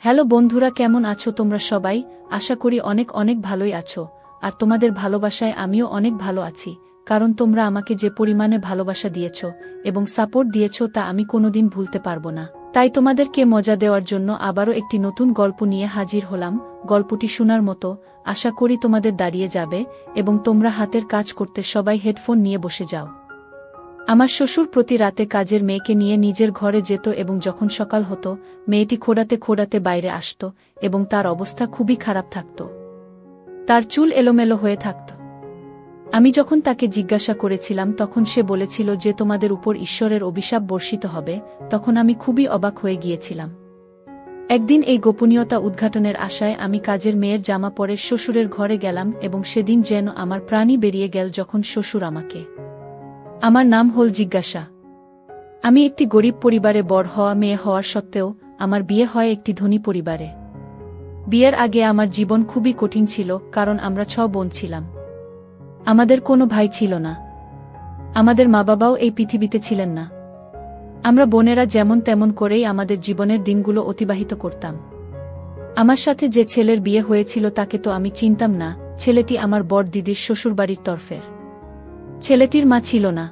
Hello বন্ধুরা, কেমন আছো তোমরা সবাই? আশা করি অনেক অনেক ভালোই আছো। আর তোমাদের ভালোবাসায় আমিও অনেক ভালো আছি, কারণ তোমরা আমাকে যে পরিমাণে ভালোবাসা দিয়েছ এবং সাপোর্ট দিয়েছ তা আমি কোনোদিন ভুলতে পারবো না। তাই তোমাদেরকে মজা দেওয়ার জন্য আবারও একটি নতুন গল্প নিয়ে হাজির হলাম। গল্পটি শোনার মতো, আশা করি তোমাদের দাঁড়িয়ে যাবে এবং তোমরা হাতের কাজ করতে সবাই হেডফোন নিয়ে বসে যাও। আমার শ্বশুর প্রতি রাতে কাজের মেয়েকে নিয়ে নিজের ঘরে যেত এবং যখন সকাল হতো মেয়েটি খোঁড়াতে খোঁড়াতে বাইরে আসত এবং তার অবস্থা খুবই খারাপ থাকত। তার চুল এলোমেলো হয়ে থাকত। আমি যখন তাকে জিজ্ঞাসা করেছিলাম তখন সে বলেছিল যে তোমাদের উপর ঈশ্বরের অভিশাপ বর্ষিত হবে। তখন আমি খুবই অবাক হয়ে গিয়েছিলাম। একদিন এই গোপনীয়তা উদ্ঘাটনের আশায় আমি কাজের মেয়ের জামা পরে শ্বশুরের ঘরে গেলাম এবং সেদিন যেন আমার প্রাণই বেরিয়ে গেল যখন শ্বশুর আমাকে। আমার নাম হল জিজ্ঞাসা। আমি একটি গরিব পরিবারে বড় হওয়া মেয়ে হওয়ার সত্ত্বেও আমার বিয়ে হয় একটি ধনী পরিবারে। বিয়ের আগে আমার জীবন খুবই কঠিন ছিল, কারণ আমরা 6 বোন ছিলাম। আমাদের কোনো ভাই ছিল না। আমাদের মা বাবাও এই পৃথিবীতে ছিলেন না। আমরা বোনেরা যেমন তেমন করেই আমাদের জীবনের দিনগুলো অতিবাহিত করতাম। আমার সাথে যে ছেলের বিয়ে হয়েছিল তাকে তো আমি চিনতাম না। ছেলেটি আমার বড় দিদির শ্বশুরবাড়ির তরফের। ছেলেটির মা ছিল না।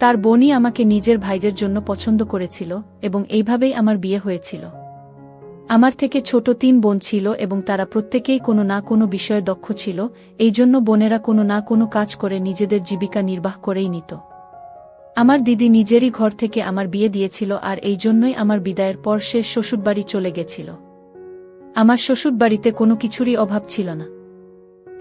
তার বোনই আমাকে নিজের ভাইদের জন্য পছন্দ করেছিল এবং এইভাবেই আমার বিয়ে হয়েছিল। আমার থেকে ছোট 3 বোন ছিল এবং তারা প্রত্যেকেই কোনো না কোনো বিষয়ে দক্ষ ছিল। এই জন্য বোনেরা কোনো না কোনো কাজ করে নিজেদের জীবিকা নির্বাহ করেই নিত। আমার দিদি নিজেরই ঘর থেকে আমার বিয়ে দিয়েছিল, আর এই জন্যই আমার বিদায়ের পর সে শ্বশুরবাড়ি চলে গেছিল। আমার শ্বশুরবাড়িতে কোনো কিছুরই অভাব ছিল না।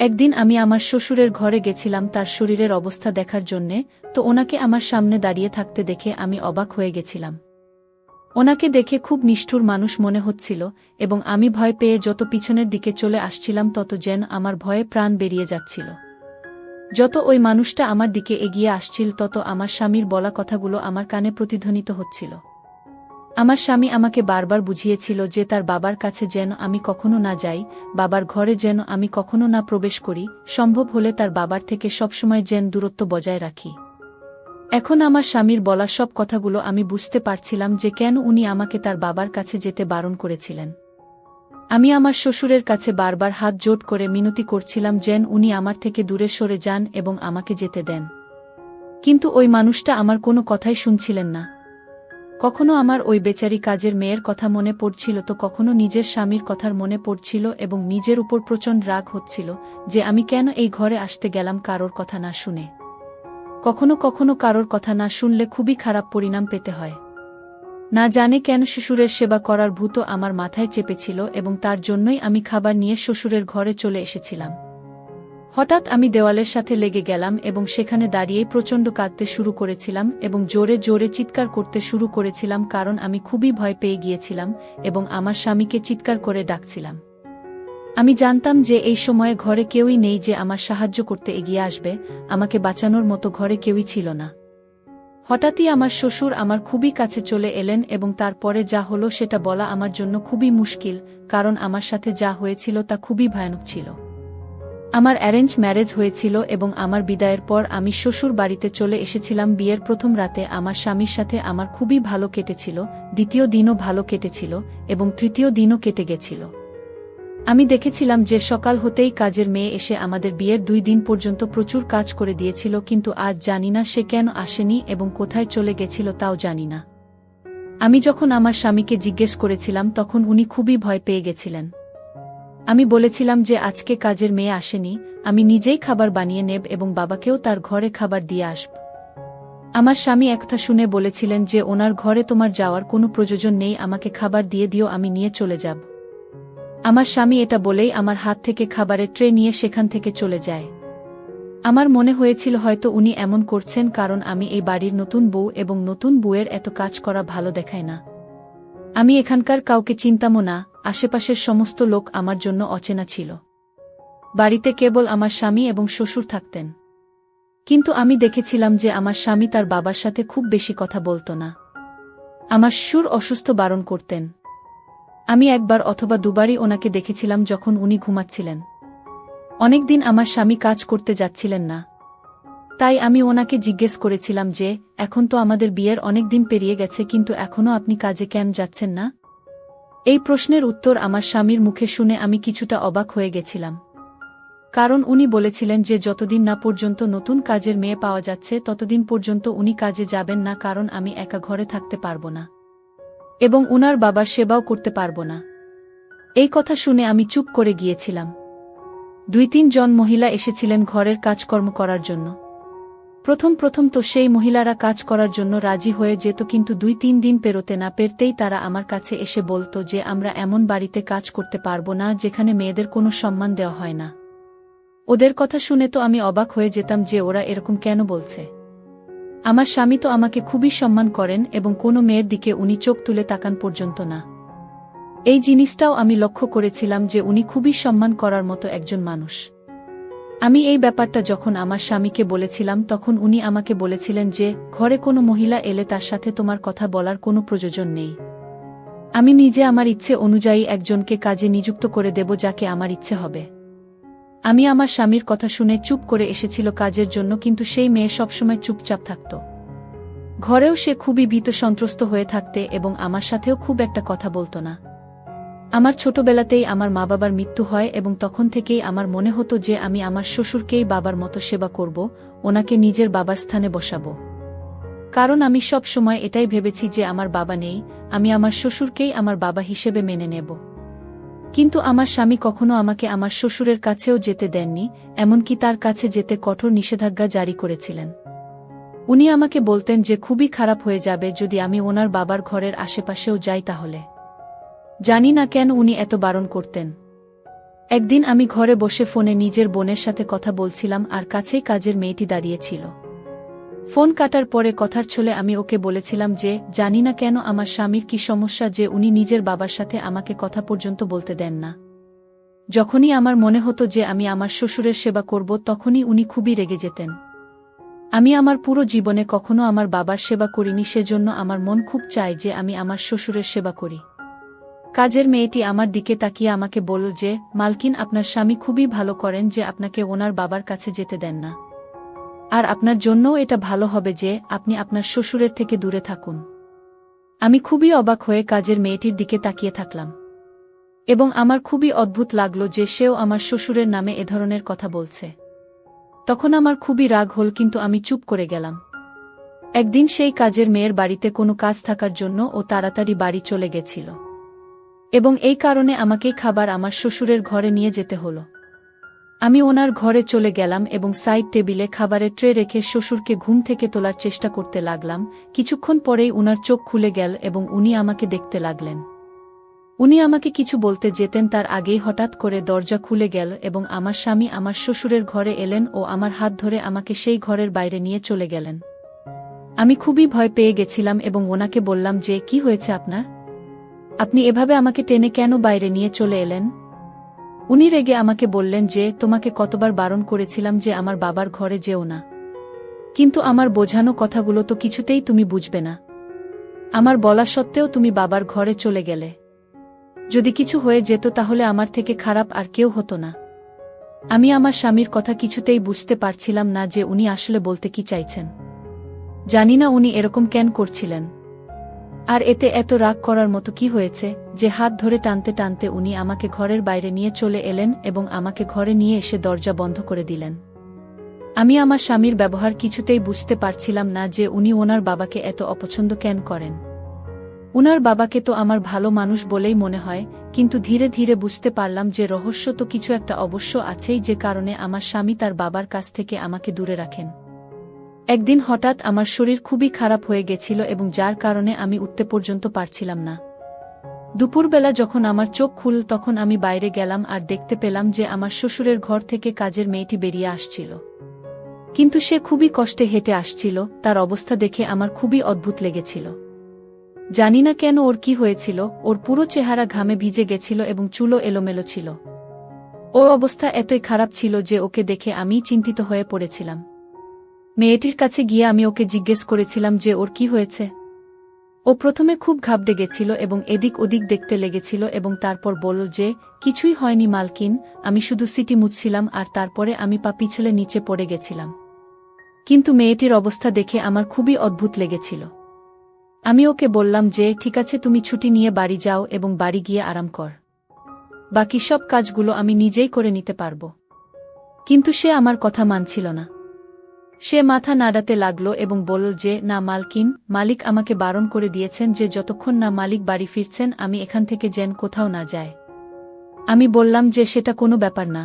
একদিন আমি আমার শ্বশুরের ঘরে গেছিলাম তার শরীরের অবস্থা দেখার জন্যে, তো ওনাকে আমার সামনে দাঁড়িয়ে থাকতে দেখে আমি অবাক হয়ে গেছিলাম। ওনাকে দেখে খুব নিষ্ঠুর মানুষ মনে হচ্ছিল এবং আমি ভয় পেয়ে যত পিছনের দিকে চলে আসছিলাম তত যেন আমার ভয়ে প্রাণ বেরিয়ে যাচ্ছিল। যত ওই মানুষটা আমার দিকে এগিয়ে আসছিল তত আমার স্বামীর বলা কথাগুলো আমার কানে প্রতিধ্বনিত হচ্ছিল। আমার স্বামী আমাকে বারবার বুঝিয়েছিল যে তার বাবার কাছে যেন আমি কখনো না যাই, বাবার ঘরে যেন আমি কখনো না প্রবেশ করি, সম্ভব হলে তার বাবার থেকে সবসময় যেন দূরত্ব বজায় রাখি। এখন আমার স্বামীর বলা সব কথাগুলো আমি বুঝতে পারছিলাম যে কেন উনি আমাকে তার বাবার কাছে যেতে বারণ করেছিলেন। আমি আমার শ্বশুরের কাছে বারবার হাত জোড় করে মিনতি করছিলাম যেন উনি আমার থেকে দূরে সরে যান এবং আমাকে যেতে দেন। কিন্তু ওই মানুষটা আমার কোনো কথাই শুনছিলেন না। কখনো আমার ওই বেচারি কাজের মেয়ের কথা মনে পড়ছিল, তো কখনো নিজের স্বামীর কথার মনে পড়ছিল এবং নিজের উপর প্রচণ্ড রাগ হচ্ছিল যে আমি কেন এই ঘরে আসতে গেলাম কারোর কথা না শুনে। কখনো কখনো কারোর কথা না শুনলে খুবই খারাপ পরিণাম পেতে হয়। না জানে কেন শ্বশুরের সেবা করার ভূত আমার মাথায় চেপেছিল এবং তার জন্যই আমি খাবার নিয়ে শ্বশুরের ঘরে চলে এসেছিলাম। হঠাৎ আমি দেওয়ালের সাথে লেগে গেলাম এবং সেখানে দাঁড়িয়েই প্রচণ্ড কাঁদতে শুরু করেছিলাম এবং জোরে জোরে চিৎকার করতে শুরু করেছিলাম, কারণ আমি খুবই ভয় পেয়ে গিয়েছিলাম এবং আমার স্বামীকে চিৎকার করে ডাকছিলাম। আমি জানতাম যে এই সময়ে ঘরে কেউই নেই যে আমার সাহায্য করতে এগিয়ে আসবে, আমাকে বাঁচানোর মতো ঘরে কেউই ছিল না। হঠাৎই আমার শ্বশুর আমার খুবই কাছে চলে এলেন এবং তারপরে যা হলো সেটা বলা আমার জন্য খুবই মুশকিল, কারণ আমার সাথে যা হয়েছিল তা খুবই ভয়ানক ছিল। আমার অ্যারেঞ্জ ম্যারেজ হয়েছিল এবং আমার বিদায়ের পর আমি শ্বশুর বাড়িতে চলে এসেছিলাম। বিয়ের প্রথম রাতে আমার স্বামীর সাথে আমার খুবই ভালো কেটেছিল, দ্বিতীয় দিনও ভালো কেটেছিল এবং তৃতীয় দিনও কেটে গেছিল। আমি দেখেছিলাম যে সকাল হতেই কাজের মেয়ে এসে আমাদের বিয়ের 2 দিন পর্যন্ত প্রচুর কাজ করে দিয়েছিল, কিন্তু আজ জানি না সে কেন আসেনি এবং কোথায় চলে গেছিল তাও জানি না। আমি যখন আমার স্বামীকে জিজ্ঞেস করেছিলাম তখন উনি খুবই ভয় পেয়ে গেছিলেন। আমি বলেছিলাম যে আজকে কাজের মেয়ে আসেনি, আমি নিজেই খাবার বানিয়ে নেব এবং বাবাকেও তার ঘরে খাবার দিয়ে আসব। আমার স্বামী একথা শুনে বলেছিলেন যে ওনার ঘরে তোমার যাওয়ার কোনো প্রয়োজন নেই, আমাকে খাবার দিয়ে দিও, আমি নিয়ে চলে যাব। আমার স্বামী এটা বলেই আমার হাত থেকে খাবারের ট্রে নিয়ে সেখান থেকে চলে যায়। আমার মনে হয়েছিল হয়তো উনি এমন করছেন কারণ আমি এই বাড়ির নতুন বউ এবং নতুন বউয়ের এত কাজ করা ভালো দেখায় না। আমি এখানকার কাউকে চিনতামও না, আশেপাশের সমস্ত লোক আমার জন্য অচেনা ছিল। বাড়িতে কেবল আমার স্বামী এবং শ্বশুর থাকতেন। কিন্তু আমি দেখেছিলাম যে আমার স্বামী তার বাবার সাথে খুব বেশি কথা বলত না। আমার শ্বশুর অসুস্থ বারণ করতেন। আমি একবার অথবা দুবারই ওনাকে দেখেছিলাম যখন উনি ঘুমাচ্ছিলেন। অনেকদিন আমার স্বামী কাজ করতে যাচ্ছিলেন না। তাই আমি ওনাকে জিজ্ঞেস করেছিলাম যে এখন তো আমাদের বিয়ের অনেক দিন পেরিয়ে গেছে, কিন্তু এখনও আপনি কাজে কেন যাচ্ছেন না? এই প্রশ্নের উত্তর আমার স্বামীর মুখে শুনে আমি কিছুটা অবাক হয়ে গেছিলাম। কারণ উনি বলেছিলেন যে যতদিন না পর্যন্ত নতুন কাজের মেয়ে পাওয়া যাচ্ছে ততদিন পর্যন্ত উনি কাজে যাবেন না, কারণ আমি একা ঘরে থাকতে পারব না এবং উনার বাবার সেবাও করতে পারব না। এই কথা শুনে আমি চুপ করে গিয়েছিলাম। 2-3 জন মহিলা এসেছিলেন ঘরের কাজকর্ম করার জন্য। প্রথম তো সেই মহিলারা কাজ করার জন্য রাজি হয়ে যেত, কিন্তু 2-3 দিন পেরোতে না পেরতেই তারা আমার কাছে এসে বলত যে আমরা এমন বাড়িতে কাজ করতে পারব না যেখানে মেয়েদের কোনো সম্মান দেওয়া হয় না। ওদের কথা শুনে তো আমি অবাক হয়ে যেতাম যে ওরা এরকম কেন বলছে। আমার স্বামী তো আমাকে খুবই সম্মান করেন এবং কোনো মেয়ের দিকে উনি চোখ তুলে তাকান পর্যন্ত না। এই জিনিসটাও আমি লক্ষ্য করেছিলাম যে উনি খুবই সম্মান করার মতো একজন মানুষ। আমি এই ব্যাপারটা যখন আমার স্বামীকে বলেছিলাম তখন উনি আমাকে বলেছিলেন যে ঘরে কোনো মহিলা এলে তার সাথে তোমার কথা বলার কোনো প্রয়োজন নেই। আমি নিজে আমার ইচ্ছে অনুযায়ী একজনকে কাজে নিযুক্ত করে দেব যাকে আমার ইচ্ছে হবে। আমি আমার স্বামীর কথা শুনে চুপ করে এসেছিল কাজের জন্য, কিন্তু সেই মেয়ে সবসময় চুপচাপ থাকত। ঘরেও সে খুবই ভীত সন্ত্রস্ত হয়ে থাকতে এবং আমার সাথেও খুব একটা কথা বলতো না। আমার ছোটবেলাতেই আমার মা বাবার মৃত্যু হয় এবং তখন থেকেই আমার মনে হতো যে আমি আমার শ্বশুরকেই বাবার মতো সেবা করব, ওনাকে নিজের বাবার স্থানে বসাবো। কারণ আমি সব সময় এটাই ভেবেছি যে আমার বাবা নেই, আমি আমার শ্বশুরকেই আমার বাবা হিসেবে মেনে নেব। কিন্তু আমার স্বামী কখনো আমাকে আমার শ্বশুরের কাছেও যেতে দেননি, এমনকি তার কাছে যেতে কঠোর নিষেধাজ্ঞা জারি করেছিলেন। উনি আমাকে বলতেন যে খুবই খারাপ হয়ে যাবে যদি আমি ওনার বাবার ঘরের আশেপাশেও যাই তাহলে। জানি না কেন উনি এত বারণ করতেন। একদিন আমি ঘরে বসে ফোনে নিজের বোনের সাথে কথা বলছিলাম আর কাছেই কাজের মেয়েটি দাঁড়িয়েছিল। ফোন কাটার পরে কথার ছলে আমি ওকে বলেছিলাম যে জানি না কেন আমার স্বামীর কি সমস্যা যে উনি নিজের বাবার সাথে আমাকে কথা পর্যন্ত বলতে দেন না। যখনই আমার মনে হতো যে আমি আমার শ্বশুরের সেবা করব তখনই উনি খুবই রেগে যেতেন। আমি আমার পুরো জীবনে কখনো আমার বাবার সেবা করিনি, সেজন্য আমার মন খুব চায় যে আমি আমার শ্বশুরের সেবা করি। কাজের মেয়েটি আমার দিকে তাকিয়ে আমাকে বলল যে মালকিন, আপনার স্বামী খুবই ভালো করেন যে আপনাকে ওনার বাবার কাছে যেতে দেন না। আর আপনার জন্যও এটা ভালো হবে যে আপনি আপনার শ্বশুরের থেকে দূরে থাকুন। আমি খুবই অবাক হয়ে কাজের মেয়েটির দিকে তাকিয়ে থাকলাম এবং আমার খুবই অদ্ভুত লাগলো যে সেও আমার শ্বশুরের নামে এ ধরনের কথা বলছে। তখন আমার খুবই রাগ হল, কিন্তু আমি চুপ করে গেলাম। একদিন সেই কাজের মেয়ের বাড়িতে কোনো কাজ থাকার জন্য ও তাড়াতাড়ি বাড়ি চলে গেছিল এবং এই কারণে আমাকেই খাবার আমার শ্বশুরের ঘরে নিয়ে যেতে হলো। আমি ওনার ঘরে চলে গেলাম এবং সাইড টেবিলে খাবারের ট্রে রেখে শ্বশুরকে ঘুম থেকে তোলার চেষ্টা করতে লাগলাম। কিছুক্ষণ পরেই উনার চোখ খুলে গেল এবং উনি আমাকে দেখতে লাগলেন। উনি আমাকে কিছু বলতে যেতেন তার আগেই হঠাৎ করে দরজা খুলে গেল এবং আমার স্বামী আমার শ্বশুরের ঘরে এলেন ও আমার হাত ধরে আমাকে সেই ঘরের বাইরে নিয়ে চলে গেলেন। আমি খুবই ভয় পেয়ে গেছিলাম এবং ওনাকে বললাম যে কি হয়েছে আপনার? আপনি এভাবে আমাকে টেনে কেন বাইরে নিয়ে চলে এলেন? উনি রেগে আমাকে বললেন যে তোমাকে কতবার বারণ করেছিলাম যে আমার বাবার ঘরে যেও না, কিন্তু আমার বোঝানো কথাগুলো তো কিছুতেই তুমি বুঝবে না। আমার বলা সত্ত্বেও তুমি বাবার ঘরে চলে গেলে। যদি কিছু হয়ে যেত তাহলে আমার থেকে খারাপ আর কেউ হতো না। আমি আমার স্বামীর কথা কিছুতেই বুঝতে পারছিলাম না যে উনি আসলে বলতে কি চাইছেন। জানি না উনি এরকম কেন করছিলেন। আর এতে এত রাগ করার মতো কি হয়েছে যে হাত ধরে টানতে টানতে উনি আমাকে ঘরের বাইরে নিয়ে চলে এলেন এবং আমাকে ঘরে নিয়ে এসে দরজা বন্ধ করে দিলেন। আমি আমার স্বামীর ব্যবহার কিছুতেই বুঝতে পারছিলাম না যে উনি ওনার বাবাকে এত অপছন্দ কেন করেন। উনার বাবাকে তো আমার ভালো মানুষ বলেই মনে হয়, কিন্তু ধীরে ধীরে বুঝতে পারলাম যে রহস্য তো কিছু একটা অবশ্য আছেই, যে কারণে আমার স্বামী তার বাবার কাছ থেকে আমাকে দূরে রাখেন। একদিন হঠাৎ আমার শরীর খুবই খারাপ হয়ে গেছিল এবং যার কারণে আমি উঠতে পর্যন্ত পারছিলাম না। দুপুরবেলা যখন আমার চোখ খুলল তখন আমি বাইরে গেলাম আর দেখতে পেলাম যে আমার শ্বশুরের ঘর থেকে কাজের মেয়েটি বেরিয়ে আসছিল। কিন্তু সে খুবই কষ্টে হেঁটে আসছিল। তার অবস্থা দেখে আমার খুবই অদ্ভুত লেগেছিল। জানি না কেন ওর কি হয়েছিল, ওর পুরো চেহারা ঘামে ভিজে গেছিল এবং চুলও এলোমেলো ছিল। ওর অবস্থা এতই খারাপ ছিল যে ওকে দেখে আমি চিন্তিত হয়ে পড়েছিলাম। মেয়েটির কাছে গিয়ে আমি ওকে জিজ্ঞেস করেছিলাম যে ওর কি হয়েছে। ও প্রথমে খুব ঘাবড়ে গেছিল এবং এদিক ওদিক দেখতে লেগেছিল এবং তারপর বলল যে কিছুই হয়নি মালকিন, আমি শুধু সিটি মুছছিলাম আর তারপরে আমি পা পিছলে নিচে পড়ে গেছিলাম। কিন্তু মেয়েটির অবস্থা দেখে আমার খুবই অদ্ভুত লেগেছিল। আমি ওকে বললাম যে ঠিক আছে, তুমি ছুটি নিয়ে বাড়ি যাও এবং বাড়ি গিয়ে আরাম কর। বাকি সব কাজগুলো আমি নিজেই করে নিতে পারব। কিন্তু সে আমার কথা মানছিল না। সে মাথা নাড়াতে লাগল এবং বলল যে না মালকিন, মালিক আমাকে বারণ করে দিয়েছেন যে যতক্ষণ না মালিক বাড়ি ফিরছেন আমি এখান থেকে যেন কোথাও না যায়। আমি বললাম যে সেটা কোনো ব্যাপার না,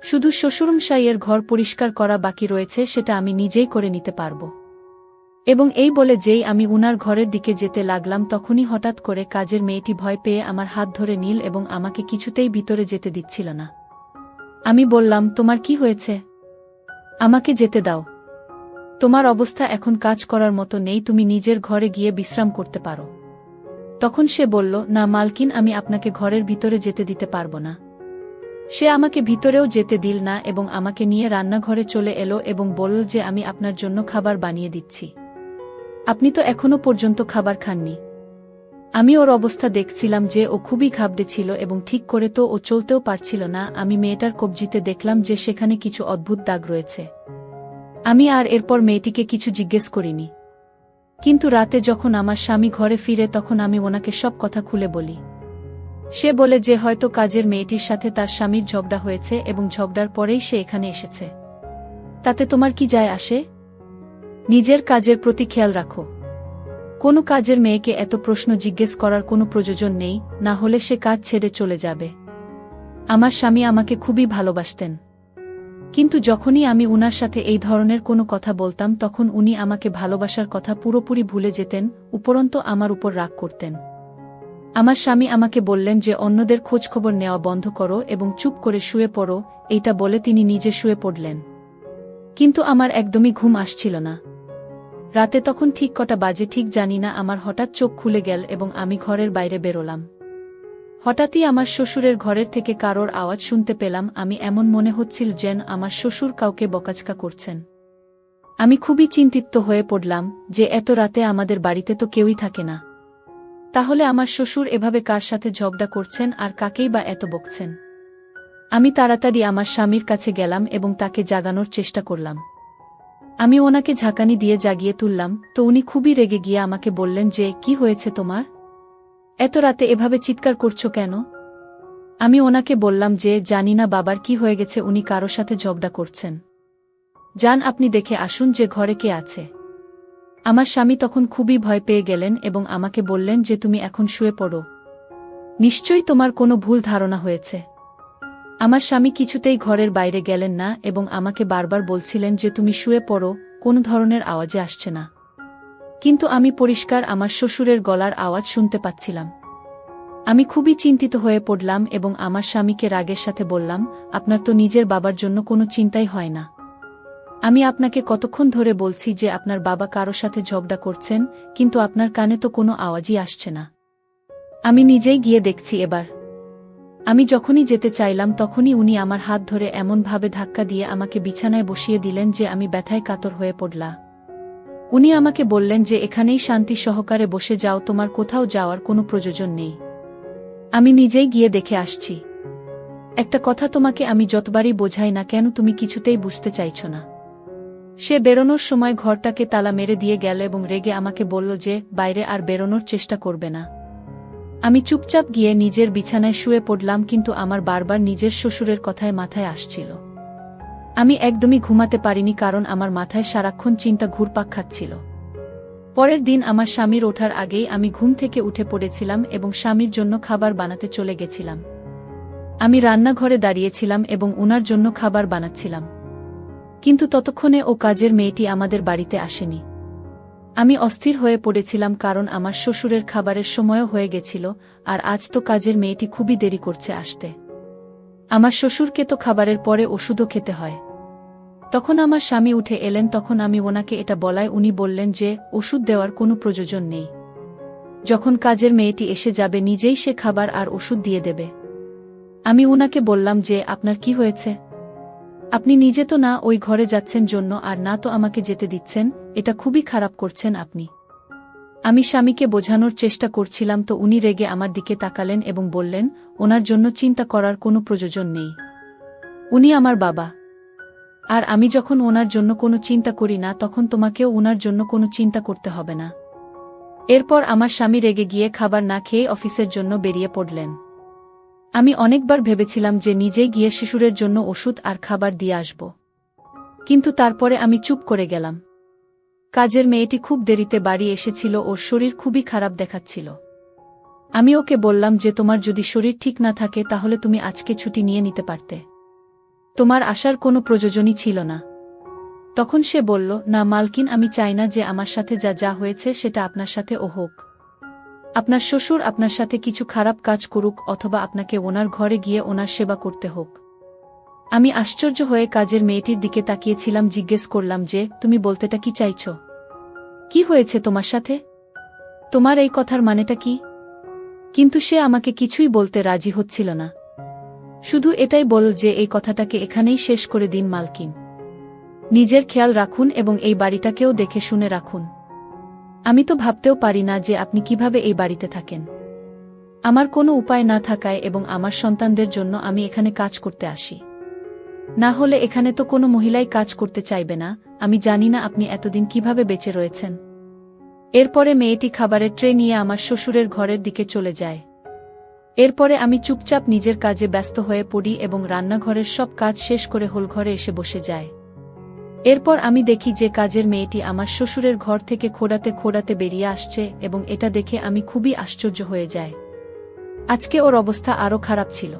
শুধু শ্বশুরমশাইয়ের ঘর পরিষ্কার করা বাকি রয়েছে, সেটা আমি নিজেই করে নিতে পারব। এবং এই বলে যেই আমি উনার ঘরের দিকে যেতে লাগলাম তখনই হঠাৎ করে কাজের মেয়েটি ভয় পেয়ে আমার হাত ধরে নিল এবং আমাকে কিছুতেই ভিতরে যেতে দিচ্ছিল না। আমি বললাম, তোমার কি হয়েছে? আমাকে যেতে দাও। তোমার অবস্থা এখন কাজ করার মতো নেই, তুমি নিজের ঘরে গিয়ে বিশ্রাম করতে পারো। তখন সে বলল, না মালকিন, আমি আপনাকে ঘরের ভিতরে যেতে দিতে পারব না। সে আমাকে ভিতরেও যেতে দিল না এবং আমাকে নিয়ে রান্নাঘরে চলে এলো এবং বলল যে আমি আপনার জন্য খাবার বানিয়ে দিচ্ছি। আপনি তো এখনো পর্যন্ত খাবার খাননি। আমি ওর অবস্থা দেখছিলাম যে ও খুবই ঘাবড়েছিল এবং ঠিক করে তো ও চলতেও পারছিল না। আমি মেয়েটার কবজিতে দেখলাম যে সেখানে কিছু অদ্ভুত দাগ রয়েছে। আমি আর এরপর মেয়েটিকে কিছু জিজ্ঞেস করিনি। কিন্তু রাতে যখন আমার স্বামী ঘরে ফিরে তখন আমি ওনাকে সব কথা খুলে বলি। সে বলে যে হয়তো কাজের মেয়েটির সাথে তার স্বামীর ঝগড়া হয়েছে এবং ঝগড়ার পরেই সে এখানে এসেছে। তাতে তোমার কি যায় আসে? নিজের কাজের প্রতি খেয়াল রাখো। কোনো কাজের মেয়েকে এত প্রশ্ন জিজ্ঞেস করার কোনো প্রয়োজন নেই, না হলে সে কাজ ছেড়ে চলে যাবে। আমার স্বামী আমাকে খুবই ভালোবাসতেন, কিন্তু যখনই আমি উনার সাথে এই ধরনের কোনো কথা বলতাম তখন উনি আমাকে ভালোবাসার কথা পুরোপুরি ভুলে যেতেন, উপরন্তু আমার উপর রাগ করতেন। আমার স্বামী আমাকে বললেন যে অন্যদের খোঁজখবর নেওয়া বন্ধ করো এবং চুপ করে শুয়ে পড়ো। এইটা বলে তিনি নিজে শুয়ে পড়লেন। কিন্তু আমার একদমই ঘুম আসছিল না। রাতে তখন ঠিক কটা বাজে ঠিক জানি না, আমার হঠাৎ চোখ খুলে গেল এবং আমি ঘরের বাইরে বেরোলাম। হঠাৎই আমার শ্বশুরের ঘরের থেকে কারোর আওয়াজ শুনতে পেলাম। আমি এমন মনে হচ্ছিল যেন আমার শ্বশুর কাউকে বকাঝকা করছেন। আমি খুবই চিন্তিত হয়ে পড়লাম যে এত রাতে আমাদের বাড়িতে তো কেউই থাকে না। তাহলে আমার শ্বশুর এভাবে কার সাথে ঝগড়া করছেন আর কাকেই বা এত বকছেন? আমি তাড়াতাড়ি আমার স্বামীর কাছে গেলাম এবং তাকে জাগানোর চেষ্টা করলাম। আমি ওনাকে ঝাঁকানি দিয়ে জাগিয়ে তুললাম, তো উনি খুবই রেগে গিয়ে আমাকে বললেন যে কি হয়েছে তোমার? এত রাতে এভাবে চিৎকার করছো কেন? আমি ওনাকে বললাম যে জানি না বাবার কি হয়ে গেছে, উনি কারো সাথে ঝগড়া করছেন। যান আপনি দেখে আসুন যে ঘরে কে আছে। আমার স্বামী তখন খুবই ভয় পেয়ে গেলেন এবং আমাকে বললেন যে তুমি এখন শুয়ে পড়ো, নিশ্চয়ই তোমার কোনো ভুল ধারণা হয়েছে। আমার স্বামী কিছুতেই ঘরের বাইরে গেলেন না এবং আমাকে বারবার বলছিলেন যে তুমি শুয়ে পড়ো, কোনো ধরনের আওয়াজে আসছে না। কিন্তু আমি পরিষ্কার আমার শ্বশুরের গলার আওয়াজ শুনতে পাচ্ছিলাম। আমি খুবই চিন্তিত হয়ে পড়লাম এবং আমার স্বামীকে রাগের সাথে বললাম, আপনার তো নিজের বাবার জন্য কোনো চিন্তাই হয় না। আমি আপনাকে কতক্ষণ ধরে বলছি যে আপনার বাবা কারো সাথে ঝগড়া করছেন, কিন্তু আপনার কানে তো কোনো আওয়াজই আসছে না। আমি নিজেই গিয়ে দেখছি এবার। আমি যখনই যেতে চাইলাম তখনই উনি আমার হাত ধরে এমনভাবে ধাক্কা দিয়ে আমাকে বিছানায় বসিয়ে দিলেন যে আমি ব্যথায় কাতর হয়ে পড়লাম। উনি আমাকে বললেন যে এখানেই শান্তি সহকারে বসে যাও, তোমার কোথাও যাওয়ার কোনো প্রয়োজন নেই। আমি নিজেই গিয়ে দেখে আসছি। একটা কথা তোমাকে আমি যতবারই বোঝাই না কেন তুমি কিছুতেই বুঝতে চাইছ না। সে বেরোনোর সময় ঘরটাকে তালা মেরে দিয়ে গেল এবং রেগে আমাকে বলল যে বাইরে আর বেরোনোর চেষ্টা করবে না। আমি চুপচাপ গিয়ে নিজের বিছানায় শুয়ে পড়লাম, কিন্তু আমার বারবার নিজের শ্বশুরের কথায় মাথায় আসছিল। আমি একদমই ঘুমাতে পারিনি কারণ আমার মাথায় সারাক্ষণ চিন্তা ঘুরপাক খাচ্ছিল। পরের দিন আমার স্বামীর ওঠার আগেই আমি ঘুম থেকে উঠে পড়েছিলাম এবং স্বামীর জন্য খাবার বানাতে চলে গেছিলাম। আমি রান্নাঘরে দাঁড়িয়েছিলাম এবং উনার জন্য খাবার বানাচ্ছিলাম, কিন্তু ততক্ষণে ও কাজের মেয়েটি আমাদের বাড়িতে আসেনি। আমি অস্থির হয়ে পড়েছিলাম কারণ আমার শ্বশুরের খাবারের সময়ও হয়ে গেছিল, আর আজ তো কাজের মেয়েটি খুবই দেরি করছে আসতে। আমার শ্বশুরকে তো খাবারের পরে ওষুধও খেতে হয়। তখন আমার স্বামী উঠে এলেন, তখন আমি ওনাকে এটা বলায় উনি বললেন যে ওষুধ দেওয়ার কোনো প্রয়োজন নেই। যখন কাজের মেয়েটি এসে যাবে নিজেই সে খাবার আর ওষুধ দিয়ে দেবে। আমি উনাকে বললাম যে আপনার কি হয়েছে? আপনি নিজে তো না ওই ঘরে যাচ্ছেন জন্য আর না তো আমাকে যেতে দিচ্ছেন, এটা খুবই খারাপ করছেন আপনি। আমি স্বামীকে বোঝানোর চেষ্টা করছিলাম, তো উনি রেগে আমার দিকে তাকালেন এবং বললেন ওনার জন্য চিন্তা করার কোনো প্রয়োজন নেই। উনি আমার বাবা, আর আমি যখন ওনার জন্য কোনো চিন্তা করি না তখন তোমাকেও ওনার জন্য কোনো চিন্তা করতে হবে না। এরপর আমার স্বামী রেগে গিয়ে খাবার না খেয়ে অফিসের জন্য বেরিয়ে পড়লেন। আমি অনেকবার ভেবেছিলাম যে নিজেই গিয়ে শিশুরের জন্য ওষুধ আর খাবার দিয়ে আসব, কিন্তু তারপরে আমি চুপ করে গেলাম। কাজের মেয়েটি খুব দেরিতে বাড়ি এসেছিল, ওর শরীর খুবই খারাপ দেখাচ্ছিল। আমি ওকে বললাম যে তোমার যদি শরীর ঠিক না থাকে তাহলে তুমি আজকে ছুটি নিয়ে নিতে পারতে, তোমার আসার কোনো প্রয়োজনই ছিল না। তখন সে বলল, না মালকিন, আমি চাই না যে আমার সাথে যা যা হয়েছে সেটা আপনার সাথেও হোক। আপনার শ্বশুর আপনার সাথে কিছু খারাপ কাজ করুক অথবা আপনাকে ওনার ঘরে গিয়ে ওনার সেবা করতে হোক। আমি আশ্চর্য হয়ে কাজের মেয়েটির দিকে তাকিয়েছিলাম, জিজ্ঞেস করলাম যে তুমি বলতেটা কি চাইছ? কি হয়েছে তোমার সাথে? তোমার এই কথার মানেটা কি? কিন্তু সে আমাকে কিছুই বলতে রাজি হচ্ছিল না, শুধু এটাই বলল যে এই কথাটাকে এখানেই শেষ করে দিন মালকিন। নিজের খেয়াল রাখুন এবং এই বাড়িটাকেও দেখে শুনে রাখুন। আমি তো ভাবতেও পারি না যে আপনি কিভাবে এই বাড়িতে থাকেন। আমার কোনো উপায় না থাকায় এবং আমার সন্তানদের জন্য আমি এখানে কাজ করতে আসি, না হলে এখানে তো কোনো মহিলাই কাজ করতে চাইবে না। আমি জানি না আপনি এতদিন কিভাবে বেঁচে রয়েছেন। এরপরে মেয়েটি খাবারের ট্রে নিয়ে আমার শ্বশুরের ঘরের দিকে চলে যায়। এরপরে আমি চুপচাপ নিজের কাজে ব্যস্ত হয়ে পড়ি এবং রান্নাঘরের সব কাজ শেষ করে হোলঘরে এসে বসে যায়। এরপর আমি দেখি যে কাজের মেয়েটি আমার শ্বশুরের ঘর থেকে খোঁড়াতে খোঁড়াতে বেরিয়ে আসছে এবং এটা দেখে আমি খুবই আশ্চর্য হয়ে যাই। আজকে ওর অবস্থা আরও খারাপ ছিল।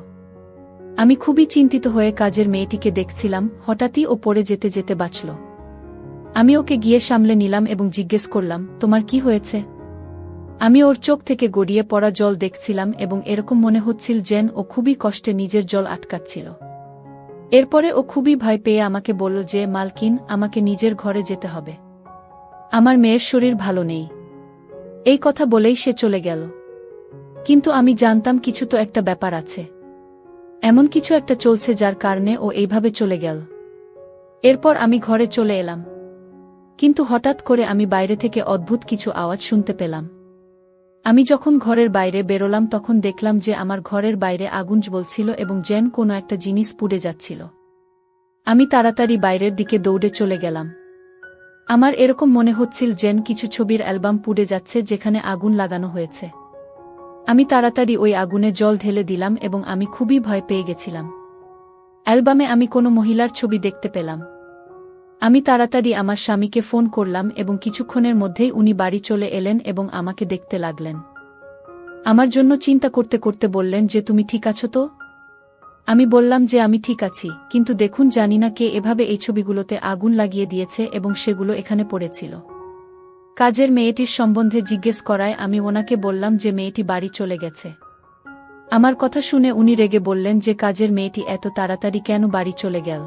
আমি খুবই চিন্তিত হয়ে কাজের মেয়েটিকে দেখছিলাম, হঠাৎই ও পড়ে যেতে যেতে বাঁচল। আমি ওকে গিয়ে সামলে নিলাম এবং জিজ্ঞেস করলাম, তোমার কি হয়েছে? আমি ওর চোখ থেকে গড়িয়ে পড়া জল দেখছিলাম এবং এরকম মনে হচ্ছিল যেন ও খুবই কষ্টে নিজের জল আটকাচ্ছিল। এরপরে ও খুবই ভয় পেয়ে আমাকে বলল যে মালকিন, আমাকে নিজের ঘরে যেতে হবে, আমার মেয়ের শরীর ভালো নেই। এই কথা বলেই সে চলে গেল। কিন্তু আমি জানতাম কিছু তো একটা ব্যাপার আছে, এমন কিছু একটা চলছে যার কারণে ও এইভাবে চলে গেল। এরপর আমি ঘরে চলে এলাম, কিন্তু হঠাৎ করে আমি বাইরে থেকে অদ্ভুত কিছু আওয়াজ শুনতে পেলাম। আমি যখন ঘরের বাইরে বেরোলাম তখন দেখলাম যে আমার ঘরের বাইরে আগুন জ্বলছিল এবং যেন কোনো একটা জিনিস পুড়ে যাচ্ছিল। আমি তাড়াতাড়ি বাইরের দিকে দৌড়ে চলে গেলাম। আমার এরকম মনে হচ্ছিল যেন কিছু ছবির অ্যালবাম পুড়ে যাচ্ছে যেখানে আগুন লাগানো হয়েছে। আমি তাড়াতাড়ি ওই আগুনে জল ঢেলে দিলাম এবং আমি খুবই ভয় পেয়ে গেছিলাম। অ্যালবামে আমি কোনো মহিলার ছবি দেখতে পেলাম। আমি তাড়াতাড়ি আমার স্বামীকে ফোন করলাম এবং কিছুক্ষণের মধ্যেই উনি বাড়ি চলে এলেন এবং আমাকে দেখতে লাগলেন। আমার জন্য চিন্তা করতে করতে বললেন যে তুমি ঠিক আছো তো? আমি বললাম যে আমি ঠিক আছি, কিন্তু দেখুন জানি না কে এভাবে এই ছবিগুলোতে আগুন লাগিয়ে দিয়েছে এবং সেগুলো এখানে পড়েছিল। কাজের মেয়েটির সম্বন্ধে জিজ্ঞেস করায় আমি ওনাকে বললাম যে মেয়েটি বাড়ি চলে গেছে। আমার কথা শুনে উনি রেগে বললেন যে কাজের মেয়েটি এত তাড়াতাড়ি কেন বাড়ি চলে গেল।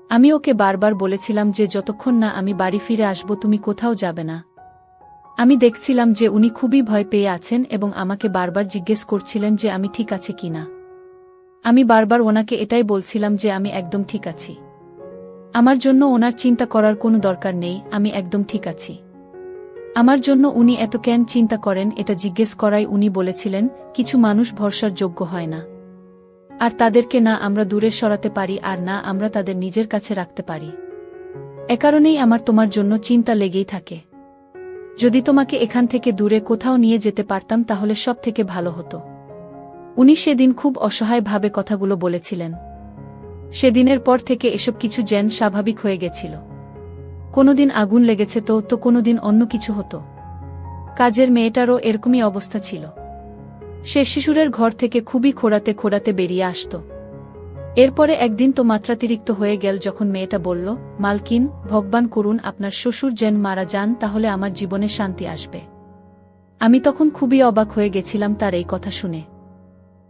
আমি ওকে বারবার বলেছিলাম যে যতক্ষণ না আমি বাড়ি ফিরে আসব তুমি কোথাও যাবে না। আমি দেখছিলাম যে উনি খুবই ভয় পেয়ে আছেন এবং আমাকে বারবার জিজ্ঞেস করছিলেন যে আমি ঠিক আছি কিনা। আমি বারবার ওনাকে এটাই বলছিলাম যে আমি একদম ঠিক আছি, আমার জন্য ওনার চিন্তা করার কোনো দরকার নেই, আমি একদম ঠিক আছি। আমার জন্য উনি এত কেন চিন্তা করেন এটা জিজ্ঞেস করায় উনি বলেছিলেন, কিছু মানুষ ভরসার যোগ্য হয় না, আর তাদেরকে না আমরা দূরে সরাতে পারি আর না আমরা তাদের নিজের কাছে রাখতে পারি। এ কারণেই আমার তোমার জন্য চিন্তা লেগেই থাকে। যদি তোমাকে এখান থেকে দূরে কোথাও নিয়ে যেতে পারতাম তাহলে সব থেকে ভালো হতো। উনি সেদিন খুব অসহায়ভাবে কথাগুলো বলেছিলেন। সেদিনের পর থেকে এসব কিছু যেন স্বাভাবিক হয়ে গেছিল। কোনোদিন আগুন লেগেছে তো কোনোদিন অন্য কিছু হতো। কাজের মেয়েটারও এরকমই অবস্থা ছিল। সে শিশুরের ঘর থেকে খুবই খোঁড়াতে খোঁড়াতে বেরিয়ে আসত। এরপরে একদিন তো মাত্রাতিরিক্ত হয়ে গেল যখন মেয়েটা বলল, মালকিন, ভগবান করুন আপনার শ্বশুর যেন মারা যান, তাহলে আমার জীবনে শান্তি আসবে। আমি তখন খুবই অবাক হয়ে গেছিলাম তার এই কথা শুনে।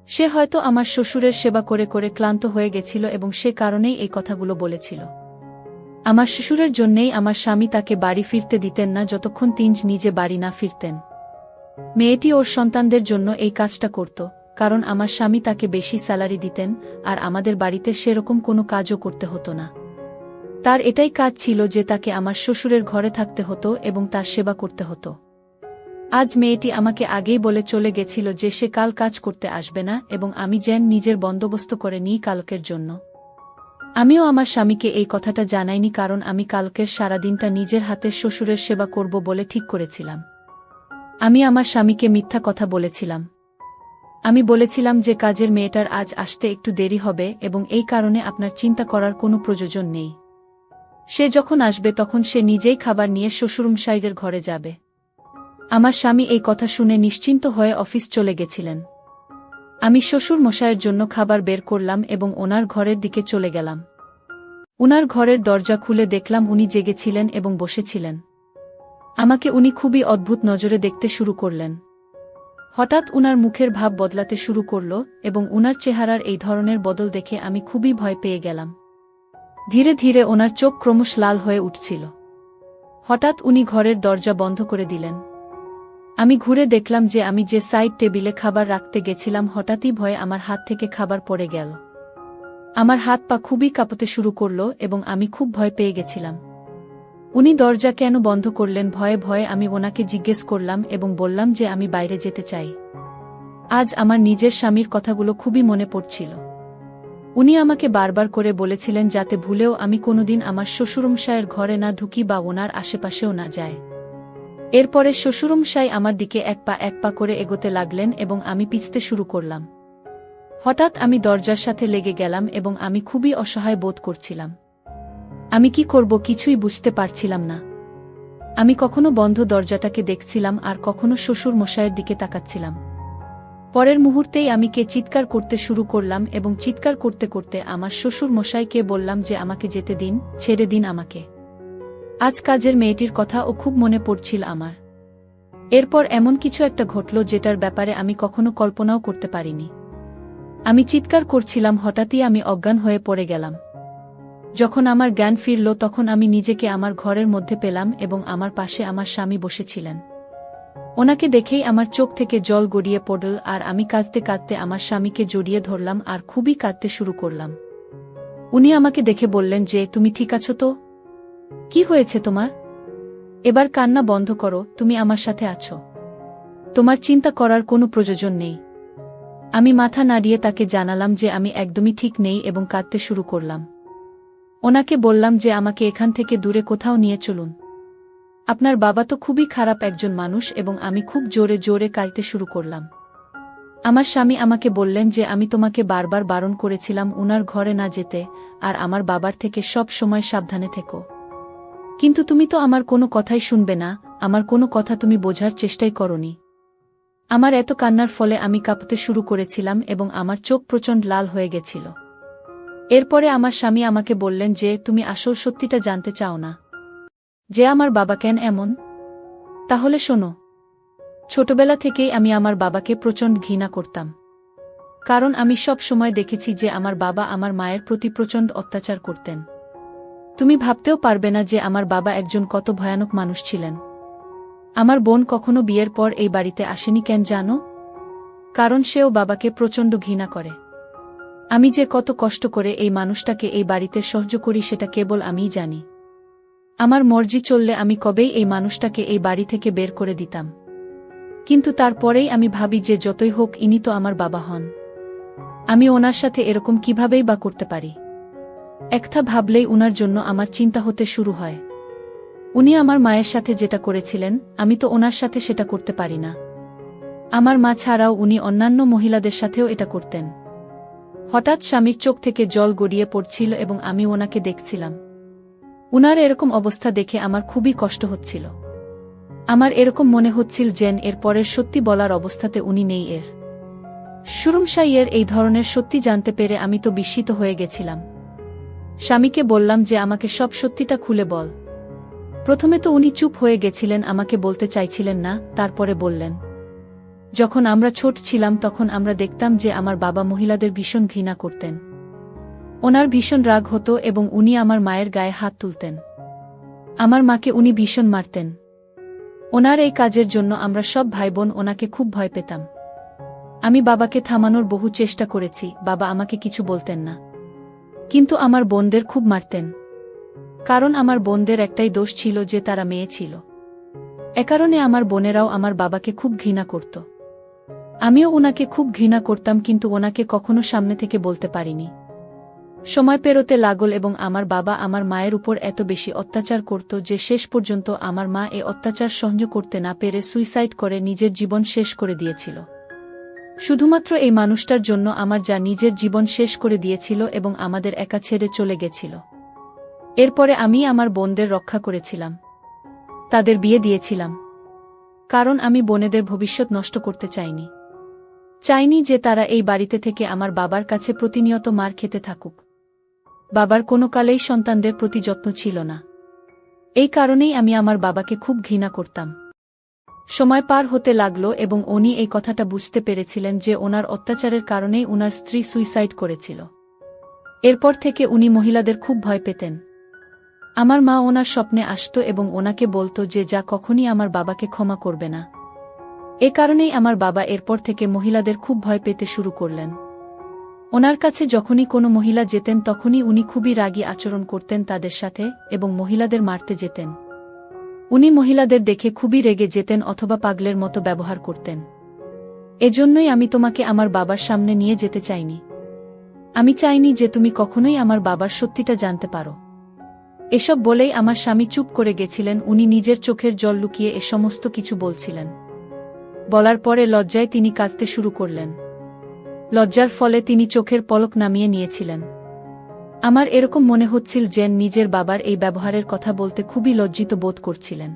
সে হয়তো আমার শ্বশুরের সেবা করে করে ক্লান্ত হয়ে গেছিল এবং সে কারণেই এই কথাগুলো বলেছিল। আমার শ্বশুরের জন্যেই আমার স্বামী তাকে বাড়ি ফিরতে দিতেন না যতক্ষণ তিনি নিজে বাড়ি না ফিরতেন। মেয়েটি ওর সন্তানদের জন্য এই কাজটা করত, কারণ আমার স্বামী তাকে বেশি স্যালারি দিতেন আর আমাদের বাড়িতে সেরকম কোনো কাজও করতে হতো না। তার এটাই কাজ ছিল যে তাকে আমার শ্বশুরের ঘরে থাকতে হতো এবং তার সেবা করতে হতো। আজ মেয়েটি আমাকে আগেই বলে চলে গেছিল যে সে কাল কাজ করতে আসবে না এবং আমি যেন নিজের বন্দোবস্ত করে নিই কালকের জন্য। আমিও আমার স্বামীকে এই কথাটা জানাইনি, কারণ আমি কালকের সারাদিনটা নিজের হাতে শ্বশুরের সেবা করব বলে ঠিক করেছিলাম। আমি আমার স্বামীকে মিথ্যা কথা বলেছিলাম। আমি বলেছিলাম যে কাজের মেয়েটার আজ আসতে একটু দেরি হবে এবং এই কারণে আপনার চিন্তা করার কোনো প্রয়োজন নেই। সে যখন আসবে তখন সে নিজেই খাবার নিয়ে শ্বশুরমশাইদের ঘরে যাবে। আমার স্বামী এই কথা শুনে নিশ্চিন্ত হয়ে অফিস চলে গেছিলেন। আমি শ্বশুর মশাইয়ের জন্য খাবার বের করলাম এবং ওনার ঘরের দিকে চলে গেলাম। উনার ঘরের দরজা খুলে দেখলাম উনি জেগেছিলেন এবং বসেছিলেন। আমাকে উনি খুবই অদ্ভুত নজরে দেখতে শুরু করলেন। হঠাৎ উনার মুখের ভাব বদলাতে শুরু করল এবং উনার চেহারার এই ধরনের বদল দেখে আমি খুবই ভয় পেয়ে গেলাম। ধীরে ধীরে ওনার চোখ ক্রমশ লাল হয়ে উঠছিল। হঠাৎ উনি ঘরের দরজা বন্ধ করে দিলেন। আমি ঘুরে দেখলাম যে আমি যে সাইড টেবিলে খাবার রাখতে গেছিলাম হঠাৎই ভয়ে আমার হাত থেকে খাবার পড়ে গেল। আমার হাত পা খুবই কাঁপতে শুরু করল এবং আমি খুব ভয় পেয়ে গেছিলাম। উনি দরজা কেন বন্ধ করলেন ভয়ে ভয়ে আমি ওনাকে জিজ্ঞেস করলাম এবং বললাম যে আমি বাইরে যেতে চাই। আজ আমার নিজের স্বামীর কথাগুলো খুবই মনে পড়ছিল। উনি আমাকে বারবার করে বলেছিলেন যাতে ভুলেও আমি কোনোদিন আমার শ্বশুরমশায়ের ঘরে না ঢুকি বা ওনার আশেপাশেও না যায়। এরপরে শ্বশুরমশাই আমার দিকে এক পা করে এগোতে লাগলেন এবং আমি পিছতে শুরু করলাম। হঠাৎ আমি দরজার সাথে লেগে গেলাম এবং আমি খুবই অসহায় বোধ করছিলাম। আমি কি করব কিছুই বুঝতে পারছিলাম না। আমি কখনো বন্ধ দরজাটাকে দেখছিলাম আর কখনো শ্বশুর মশাইয়ের দিকে তাকাচ্ছিলাম। পরের মুহূর্তেই আমি চিৎকার করতে শুরু করলাম এবং চিৎকার করতে করতে আমার শ্বশুর মশাইকে বললাম যে আমাকে যেতে দিন, ছেড়ে দিন আমাকে। আজ কাজের মেয়েটির কথাও খুব মনে পড়ছিল আমার। এরপর এমন কিছু একটা ঘটল যেটার ব্যাপারে আমি কখনো কল্পনাও করতে পারিনি। আমি চিৎকার করছিলাম, হঠাৎই আমি অজ্ঞান হয়ে পড়ে গেলাম। যখন আমার জ্ঞান ফিরল তখন আমি নিজেকে আমার ঘরের মধ্যে পেলাম এবং আমার পাশে আমার স্বামী বসেছিলেন। ওনাকে দেখেই আমার চোখ থেকে জল গড়িয়ে পড়ল আর আমি কাঁদতে কাঁদতে আমার স্বামীকে জড়িয়ে ধরলাম আর খুবই কাঁদতে শুরু করলাম। উনি আমাকে দেখে বললেন যে তুমি ঠিক আছো তো? কি হয়েছে তোমার? এবার কান্না বন্ধ করো, তুমি আমার সাথে আছো। তোমার চিন্তা করার কোনো প্রয়োজন নেই। আমি মাথা নাড়িয়ে তাকে জানালাম যে আমি একদমই ঠিক নেই এবং কাঁদতে শুরু করলাম। ওনাকে বললাম যে আমাকে এখান থেকে দূরে কোথাও নিয়ে চলুন। আপনার বাবা তো খুবই খারাপ একজন মানুষ এবং আমি খুব জোরে জোরে কাঁদতে শুরু করলাম। আমার স্বামী আমাকে বললেন যে আমি তোমাকে বারবার বারণ করেছিলাম উনার ঘরে না যেতে আর আমার বাবার থেকে সব সময় সাবধানে থেকো। কিন্তু তুমি তো আমার কোনো কথাই শুনবে না, আমার কোনো কথা তুমি বোঝার চেষ্টাই করনি। আমার এত কান্নার ফলে আমি কাঁপতে শুরু করেছিলাম এবং আমার চোখ প্রচণ্ড লাল হয়ে গেছিল। এরপরে আমার স্বামী আমাকে বললেন যে তুমি আসল সত্যিটা জানতে চাও না, যে আমার বাবা কেন এমন? তাহলে শোনো। ছোটবেলা থেকেই আমি আমার বাবাকে প্রচণ্ড ঘৃণা করতাম। কারণ আমি সব সময় দেখেছি যে আমার বাবা আমার মায়ের প্রতি প্রচণ্ড অত্যাচার করতেন। তুমি ভাবতেও পারবে না যে আমার বাবা একজন কত ভয়ানক মানুষ ছিলেন। আমার বোন কখনো বিয়ের পর এই বাড়িতে আসেনি কেন জানো? কারণ সেও বাবাকে প্রচণ্ড ঘৃণা করে। আমি যে কত কষ্ট করে এই মানুষটাকে এই বাড়িতে সহ্য করি সেটা কেবল আমিই জানি। আমার মর্জি চললে আমি কবেই এই মানুষটাকে এই বাড়ি থেকে বের করে দিতাম। কিন্তু তারপরেই আমি ভাবি যে যতই হোক ইনি তো আমার বাবা হন। আমি ওনার সাথে এরকম কিভাবেই বা করতে পারি? একটা ভাবলেই উনার জন্য আমার চিন্তা হতে শুরু হয়। উনি আমার মায়ের সাথে যেটা করেছিলেন আমি তো ওনার সাথে সেটা করতে পারি না। আমার মা ছাড়াও উনি অন্যান্য মহিলাদের সাথেও এটা করতেন। হঠাৎ স্বামীর চোখ থেকে জল গড়িয়ে পড়ছিল এবং আমি ওনাকে দেখছিলাম। উনার এরকম অবস্থা দেখে আমার খুবই কষ্ট হচ্ছিল। আমার এরকম মনে হচ্ছিল যেন এর পরের সত্যি বলার অবস্থাতে উনি নেই। এর শ্বশুরমশাইয়ের এই ধরনের সত্যি জানতে পেরে আমি তো বিস্মিত হয়ে গেছিলাম। স্বামীকে বললাম যে আমাকে সব সত্যিটা খুলে বল। প্রথমে তো উনি চুপ হয়ে গেছিলেন, আমাকে বলতে চাইছিলেন না। তারপরে বললেন, যখন আমরা ছোট ছিলাম তখন আমরা দেখতাম যে আমার বাবা মহিলাদের ভীষণ ঘৃণা করতেন। ওনার ভীষণ রাগ হতো এবং উনি আমার মায়ের গায়ে হাত তুলতেন। আমার মাকে উনি ভীষণ মারতেন। ওনার এই কাজের জন্য আমরা সব ভাইবোন ওনাকে খুব ভয় পেতাম। আমি বাবাকে থামানোর বহু চেষ্টা করেছি, বাবা আমাকে কিছু বলতেন না। কিন্তু আমার বোনদের খুব মারতেন। কারণ আমার বোনদের একটাই দোষ ছিল যে তারা মেয়ে ছিল। এ কারণে আমার বোনেরাও আমার বাবাকে খুব ঘৃণা করত। আমিও ওনাকে খুব ঘৃণা করতাম, কিন্তু ওনাকে কখনো সামনে থেকে বলতে পারিনি। সময় পেরোতে লাগল এবং আমার বাবা আমার মায়ের উপর এত বেশি অত্যাচার করত যে শেষ পর্যন্ত আমার মা এ অত্যাচার সহ্য করতে না পেরে সুইসাইড করে নিজের জীবন শেষ করে দিয়েছিল। শুধুমাত্র এই মানুষটার জন্য আমার যা নিজের জীবন শেষ করে দিয়েছিল এবং আমাদের একা ছেড়ে চলে গেছিল। এরপরে আমি আমার বোনদের রক্ষা করেছিলাম, তাদের বিয়ে দিয়েছিলাম, কারণ আমি বোনেদের ভবিষ্যৎ নষ্ট করতে চাইনি যে তারা এই বাড়িতে থেকে আমার বাবার কাছে প্রতিনিয়ত মার খেতে থাকুক। বাবার কোনো কালেই সন্তানদের প্রতি যত্ন ছিল না। এই কারণেই আমি আমার বাবাকে খুব ঘৃণা করতাম। সময় পার হতে লাগল এবং উনি এই কথাটা বুঝতে পেরেছিলেন যে ওনার অত্যাচারের কারণেই উনার স্ত্রী সুইসাইড করেছিল। এরপর থেকে উনি মহিলাদের খুব ভয় পেতেন। আমার মা ওনার স্বপ্নে আসত এবং ওনাকে বলত যে যা কখনই আমার বাবাকে ক্ষমা করবে না। এ কারণেই আমার বাবা এরপর থেকে মহিলাদের খুব ভয় পেতে শুরু করলেন। ওনার কাছে যখনই কোনো মহিলা যেতেন তখনই উনি খুবই রাগী আচরণ করতেন তাদের সাথে এবং মহিলাদের মারতে যেতেন। উনি মহিলাদের দেখে খুবই রেগে যেতেন অথবা পাগলের মতো ব্যবহার করতেন। এজন্যই আমি তোমাকে আমার বাবার সামনে নিয়ে যেতে চাইনি। আমি চাইনি যে তুমি কখনোই আমার বাবার সত্যিটা জানতে পারো। এসব বলেই আমার স্বামী চুপ করে গেছিলেন। উনি নিজের চোখের জল লুকিয়ে এ সমস্ত কিছু বলছিলেন। বলার পরে লজ্জায় তিনি কাঁদতে শুরু করলেন। লজ্জার ফলে তিনি চোখের পলক নামিয়ে নিয়েছিলেন। আমার এরকম মনে হচ্ছিল যেন নিজের বাবার এই ব্যবহারের কথা বলতে খুবই লজ্জিত বোধ করছিলেন।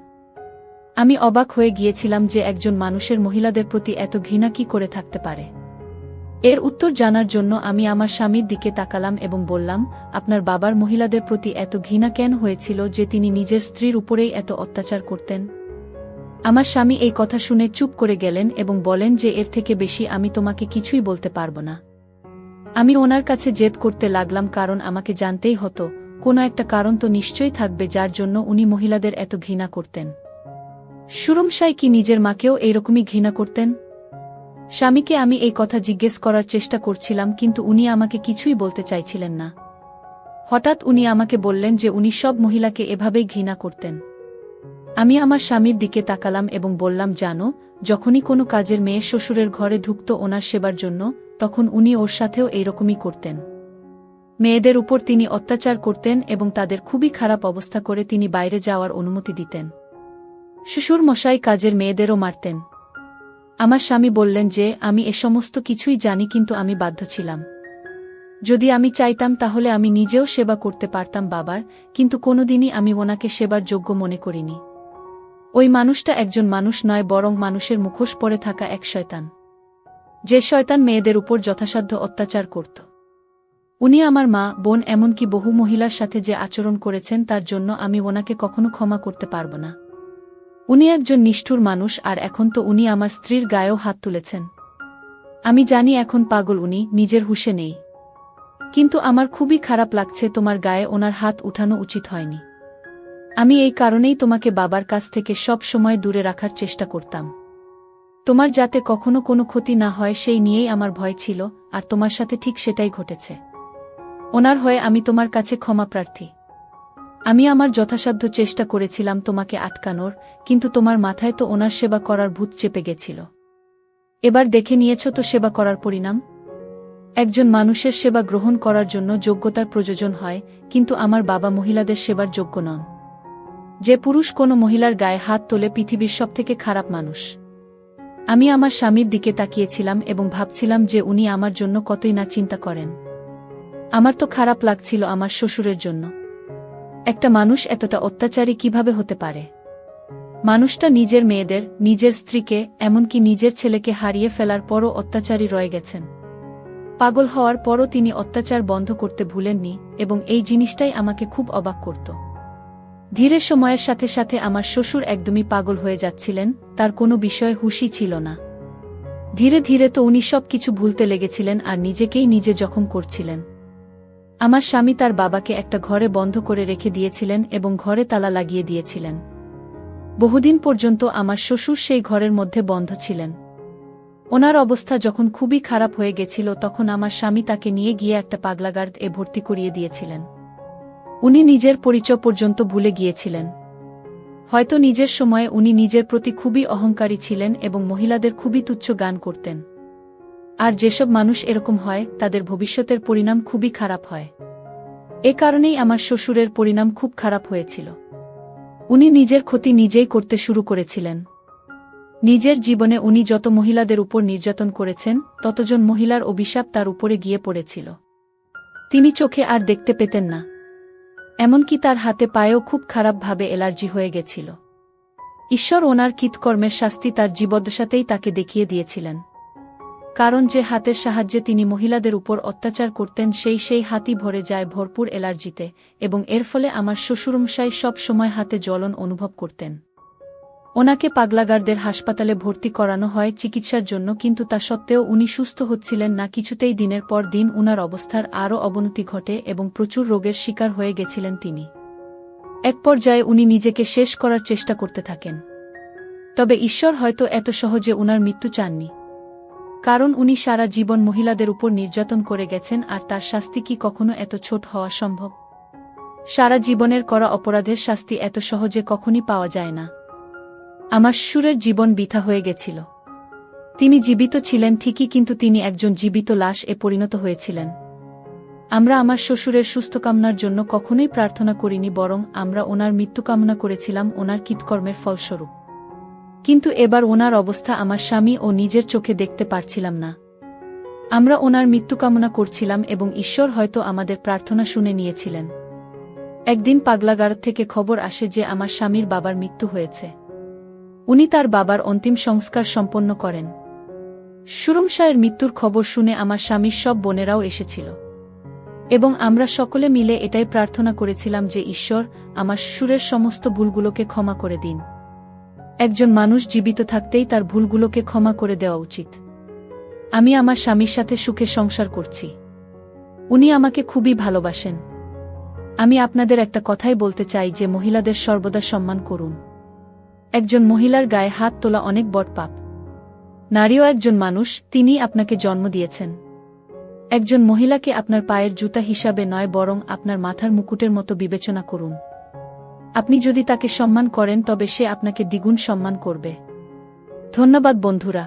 আমি অবাক হয়ে গিয়েছিলাম যে একজন মানুষের মহিলাদের প্রতি এত ঘৃণা কি করে থাকতে পারে। এর উত্তর জানার জন্য আমি আমার স্বামীর দিকে তাকালাম এবং বললাম, আপনার বাবার মহিলাদের প্রতি এত ঘৃণা কেন হয়েছিল যে তিনি নিজের স্ত্রীর উপরেই এত অত্যাচার করতেন? আমার স্বামী এই কথা শুনে চুপ করে গেলেন এবং বলেন যে এর থেকে বেশি আমি তোমাকে কিছুই বলতে পারব না। আমি ওনার কাছে জেদ করতে লাগলাম কারণ আমাকে জানতেই হতো কোনো একটা কারণ তো নিশ্চয়ই থাকবে যার জন্য উনি মহিলাদের এত ঘৃণা করতেন। সুরমশাই কি নিজের মাকেও এইরকমই ঘৃণা করতেন? স্বামীকে আমি এই কথা জিজ্ঞেস করার চেষ্টা করছিলাম কিন্তু উনি আমাকে কিছুই বলতে চাইছিলেন না। হঠাৎ উনি আমাকে বললেন যে উনি সব মহিলাকে এভাবেই ঘৃণা করতেন। আমি আমার স্বামীর দিকে তাকালাম এবং বললাম, জানো, যখনই কোনো কাজের মেয়ে শ্বশুরের ঘরে ঢুকত ওনার সেবার জন্য, তখন উনি ওর সাথেও এইরকমই করতেন। মেয়েদের উপর তিনি অত্যাচার করতেন এবং তাদের খুবই খারাপ অবস্থা করে তিনি বাইরে যাওয়ার অনুমতি দিতেন। শ্বশুর মশাই কাজের মেয়েদেরও মারতেন। আমার স্বামী বললেন যে আমি এ সমস্ত কিছুই জানি কিন্তু আমি বাধ্য ছিলাম। যদি আমি চাইতাম তাহলে আমি নিজেও সেবা করতে পারতাম বাবার, কিন্তু কোনোদিনই আমি ওনাকে সেবার যোগ্য মনে করিনি। ওই মানুষটা একজন মানুষ নয় বরং মানুষের মুখোশ পরে থাকা এক শয়তান, যে শয়তান মেয়েদের উপর যথাসাধ্য অত্যাচার করত। উনি আমার মা, বোন, এমনকি বহু মহিলার সাথে যে আচরণ করেছেন তার জন্য আমি ওনাকে কখনো ক্ষমা করতে পারব না। উনি একজন নিষ্ঠুর মানুষ আর এখন তো উনি আমার স্ত্রীর গায়েও হাত তুলেছেন। আমি জানি এখন পাগল উনি, নিজের হুঁশে নেই, কিন্তু আমার খুবই খারাপ লাগছে তোমার গায়ে ওনার হাত উঠানো উচিত হয়নি। আমি এই কারণেই তোমাকে বাবার কাছ থেকে সব সময় দূরে রাখার চেষ্টা করতাম। তোমার যাতে কখনো কোনো ক্ষতি না হয় সেই নিয়েই আমার ভয় ছিল, আর তোমার সাথে ঠিক সেটাই ঘটেছে। ওনার হয়ে আমি তোমার কাছে ক্ষমা প্রার্থী। আমি আমার যথাসাধ্য চেষ্টা করেছিলাম তোমাকে আটকানোর, কিন্তু তোমার মাথায় তো ওনার সেবা করার ভূত চেপে গেছিল। এবার দেখে নিয়েছ তো সেবা করার পরিণাম। একজন মানুষের সেবা গ্রহণ করার জন্য যোগ্যতার প্রয়োজন হয়, কিন্তু আমার বাবা মহিলাদের সেবার যোগ্য নন। যে পুরুষ কোনো মহিলার গায়ে হাত তোলে পৃথিবীর সবথেকে খারাপ মানুষ। আমি আমার স্বামীর দিকে তাকিয়েছিলাম এবং ভাবছিলাম যে উনি আমার জন্য কতই না চিন্তা করেন। আমার তো খারাপ লাগছিল আমার শ্বশুরের জন্য। একটা মানুষ এতটা অত্যাচারী কিভাবে হতে পারে? মানুষটা নিজের মেয়েদের, নিজের স্ত্রীকে, এমনকি নিজের ছেলেকে হারিয়ে ফেলার পরও অত্যাচারী রয়ে গেছেন। পাগল হওয়ার পরও তিনি অত্যাচার বন্ধ করতে ভুলেননি এবং এই জিনিসটাই আমাকে খুব অবাক করত। ধীরে সময়ের সাথে সাথে আমার শ্বশুর একদমই পাগল হয়ে যাচ্ছিলেন, তার কোনো বিষয়ে হুঁশই ছিল না। ধীরে ধীরে তো উনি সব কিছু ভুলতে লেগেছিলেন আর নিজেকেই নিজে জখম করছিলেন। আমার স্বামী তার বাবাকে একটা ঘরে বন্ধ করে রেখে দিয়েছিলেন এবং ঘরে তালা লাগিয়ে দিয়েছিলেন। বহুদিন পর্যন্ত আমার শ্বশুর সেই ঘরের মধ্যে বন্ধ ছিলেন। ওনার অবস্থা যখন খুবই খারাপ হয়ে গেছিল তখন আমার স্বামী তাকে নিয়ে গিয়ে একটা পাগলাগার্ডে ভর্তি করিয়ে দিয়েছিলেন। উনি নিজের পরিচয় পর্যন্ত ভুলে গিয়েছিলেন। হয়তো নিজের সময়ে উনি নিজের প্রতি খুবই অহংকারী ছিলেন এবং মহিলাদের খুবই তুচ্ছ জ্ঞান করতেন। আর যেসব মানুষ এরকম হয় তাদের ভবিষ্যতের পরিণাম খুবই খারাপ হয়। এ কারণেই আমার শ্বশুরের পরিণাম খুব খারাপ হয়েছিল। উনি নিজের ক্ষতি নিজেই করতে শুরু করেছিলেন। নিজের জীবনে উনি যত মহিলাদের উপর নির্যাতন করেছেন, ততজন মহিলার অভিশাপ তার উপরে গিয়ে পড়েছিল। তিনি চোখে আর দেখতে পেতেন না। এমনকি তার হাতে পায়েও খুব খারাপভাবে অ্যালার্জি হয়ে গেছিল। ঈশ্বর ওনার কৃতকর্মের শাস্তি তার জীবদ্দশাতেই তাকে দেখিয়ে দিয়েছিলেন। কারণ যে হাতের সাহায্যে তিনি মহিলাদের উপর অত্যাচার করতেন সেই হাতই ভরে যায় ভরপুর অ্যালার্জিতে, এবং এর ফলে আমার শ্বশুরমশাই সব সময় হাতে জ্বলন অনুভব করতেন। ওনাকে পাগলাগারদের হাসপাতালে ভর্তি করানো হয় চিকিৎসার জন্য, কিন্তু তা সত্ত্বেও উনি সুস্থ হচ্ছিলেন না কিছুতেই। দিনের পর দিন উনার অবস্থার আরও অবনতি ঘটে এবং প্রচুর রোগের শিকার হয়ে গেছিলেন তিনি। এক পর্যায়ে উনি নিজেকে শেষ করার চেষ্টা করতে থাকেন। তবে ঈশ্বর হয়তো এত সহজে উনার মৃত্যু চাননি, কারণ উনি সারা জীবন মহিলাদের উপর নির্যাতন করে গেছেন, আর তার শাস্তি কি কখনো এত ছোট হওয়া সম্ভব? সারা জীবনের করা অপরাধের শাস্তি এত সহজে কখনই পাওয়া যায় না। আমার শ্বশুরের জীবন বৃথা হয়ে গেছিল। তিনি জীবিত ছিলেন ঠিকই, কিন্তু তিনি একজন জীবিত লাশ এ পরিণত হয়েছিলেন। আমরা আমার শ্বশুরের সুস্থ কামনার জন্য কখনোই প্রার্থনা করিনি, বরং আমরা ওনার মৃত্যু কামনা করেছিলাম ওনার কৃতকর্মের ফলস্বরূপ। কিন্তু এবার ওনার অবস্থা আমার স্বামী ও নিজের চোখে দেখতে পারছিলাম না। আমরা ওনার মৃত্যু কামনা করছিলাম এবং ঈশ্বর হয়তো আমাদের প্রার্থনা শুনে নিয়েছিলেন। একদিন পাগলাগার থেকে খবর আসে যে আমার স্বামীর বাবার মৃত্যু হয়েছে। উনি তার বাবার অন্তিম সংস্কার সম্পন্ন করেন। শ্বশুরমশায়ের মৃত্যুর খবর শুনে আমার স্বামীর সব বোনেরাও এসেছিল, এবং আমরা সকলে মিলে এটাই প্রার্থনা করেছিলাম যে ঈশ্বর, আমার শ্বশুরের সমস্ত ভুলগুলোকে ক্ষমা করে দিন। একজন মানুষ জীবিত থাকতেই তার ভুলগুলোকে ক্ষমা করে দেওয়া উচিত। আমি আমার স্বামীর সাথে সুখে সংসার করছি। উনি আমাকে খুবই ভালোবাসেন। আমি আপনাদের একটা কথাই বলতে চাই যে মহিলাদের সর্বদা সম্মান করুন। একজন মহিলার গায়ে হাত তোলা অনেক বড় পাপ। নারীও একজন মানুষ, তিনি আপনাকে জন্ম দিয়েছেন। একজন মহিলাকে আপনার পায়ের জুতা হিসাবে নয়, বরং আপনার মাথার মুকুটের মতো বিবেচনা করুন। আপনি যদি তাকে সম্মান করেন তবে সে আপনাকে দ্বিগুণ সম্মান করবে। ধন্যবাদ বন্ধুরা।